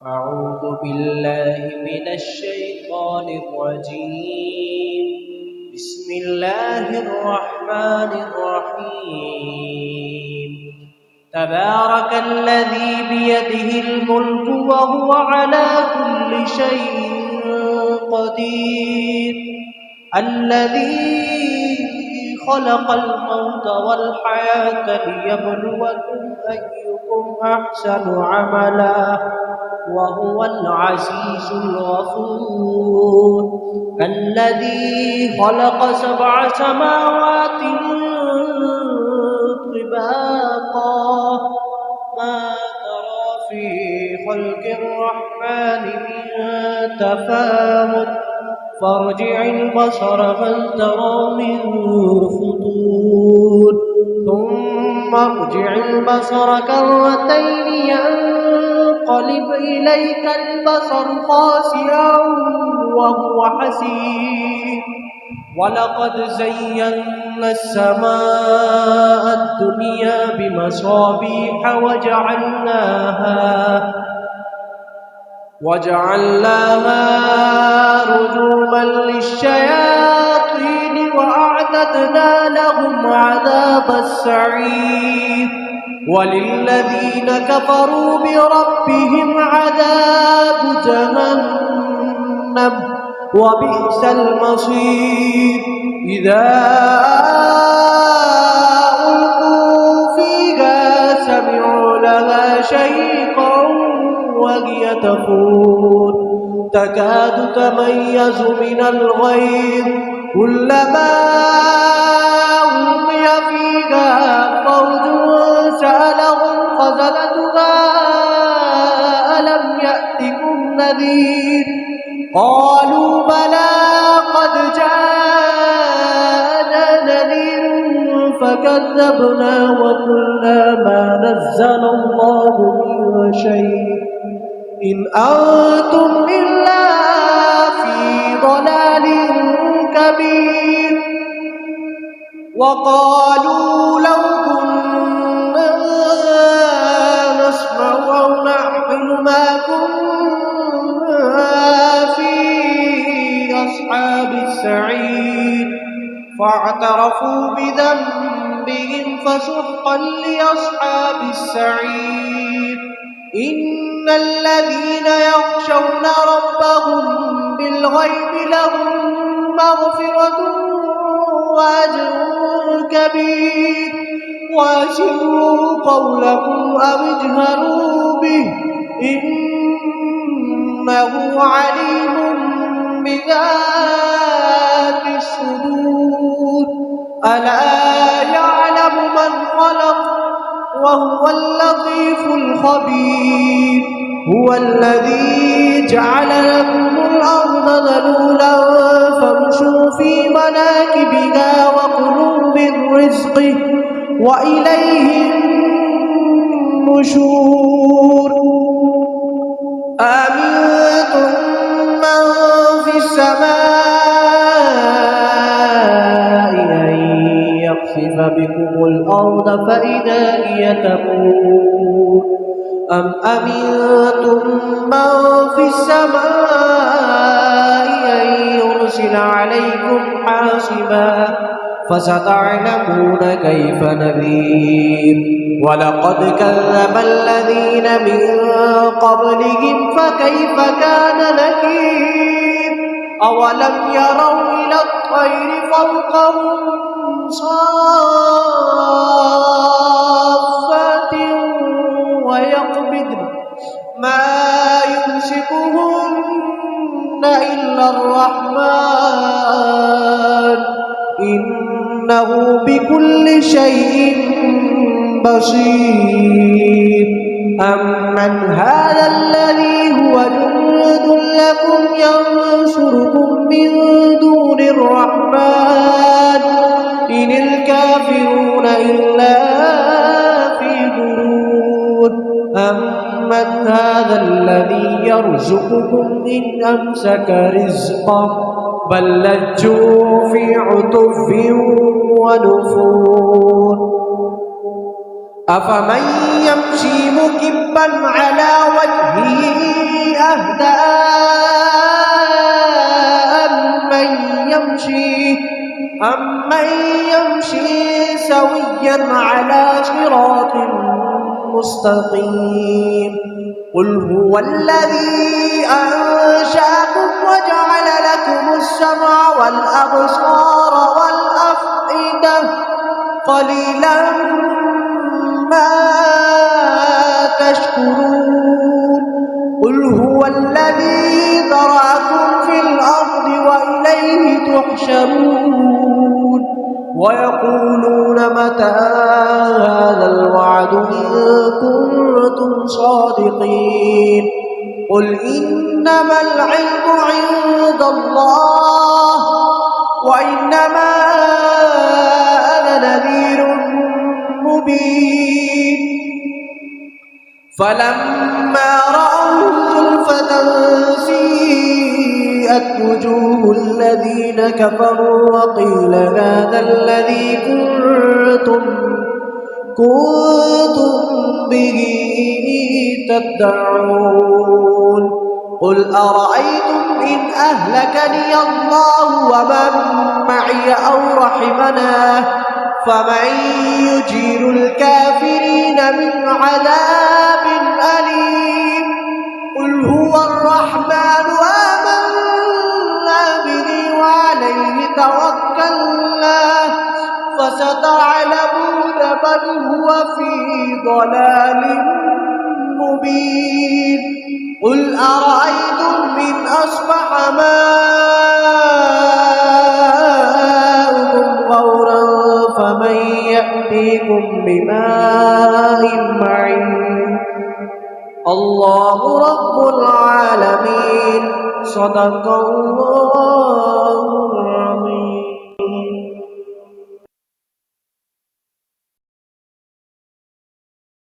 أعوذ بالله من الشيطان الرجيم. بسم الله الرحمن الرحيم. تبارك الذي بيده الملك وهو على كل شيء قدير. الذي خلق الموت والحياة ليبلوكم أيكم أحسن عملا وهو العزيز الغفور. الذي خلق 7 سماوات طباقا ما ترى في خلق الرحمن من تفاوت فارجع البصر هل ترى من فطور ثم ارجع البصر كرتين ينقلب إليك البصر خاسئا وهو حسير. ولقد زينا السماء الدنيا بمصابيح وجعلناها رجوما للشياطين وأعتدنا لهم عذاب السعير. وللذين كفروا بربهم عذاب جهنم وبئس المصير. إذا ألقوا فيها سمعوا لها شيقا وهي تفور تكاد تميز من الغيظ كلما ألقي فيها فوج سألهم خزنتها ألم يأتكم نذير قالوا بلى قد جاءنا نذير فكذبنا وقلنا ما نزل الله من شيء إن أنتم إلا في ضلال كبير. وقالوا لو كنا نسمع أو نعقل ما كنا في أصحاب السعير فاعترفوا بذنبهم فسحقا لأصحاب السعير. إن الذين يخشون ربهم بالغيب لهم مغفرة وأجر كبير. وأسروا قولكم أو اجهروا به إنه عليم بذات الصدور. ألا يعلم من خلق وهو اللطيف الخبير. هو الذي جعل لكم الأرض ذلولا فامشوا في مناكبها وكلوا من رزقه وإليه النشور. أأمنتم من في السماء أن يخسف بكم الأرض فإذا هي تمور أم أمنتم من في السماء أن يرسل عليكم حاصبا فستعلمون كيف نذير. ولقد كذب الذين من قبلهم فكيف كان نكير. أولم يروا إلى الطير فوقهم صافات ويقبضن ما يمسكهن إلا الرحمن إنه بكل شيء بصير. أمن هذا الذي هو جند لكم ينصركم من دون الرحمن إن الكافرون إلا في غرور. أمن هذا الذي يرزقكم إن أمسك رزقه بل لجوا في عتو ونفور. أفمن يمشي مكبا على وجهه أمن يمشي سويا على صراط مستقيم قل هو الذي أنشأكم وجعل لكم السمع والأبصار والأفئدة قليلا ما تشكرون قل هو الذي ذرأكم في الأرض وإليه تحشرون ويقولون متى هذا الوعد إن كنتم صادقين قل إنما العلم عند الله وإنما أنا نذير مبين فلما رأوه زلفة سيئت وجوه الذين كفروا وقيل هذا الذي كنتم به تدعون قل أرأيتم إن أهلكني الله ومن معي أو رحمنا فمن يجير الكافرين من عذاب أليم قل هو الرحمن آمنا به وعليه توكلنا فستعلمون من هو في ضلال مبين قل أرأيتم إن أصبح ماؤكم غورا فمن يأتيكم بماء معين الله رب العالمين صدق الله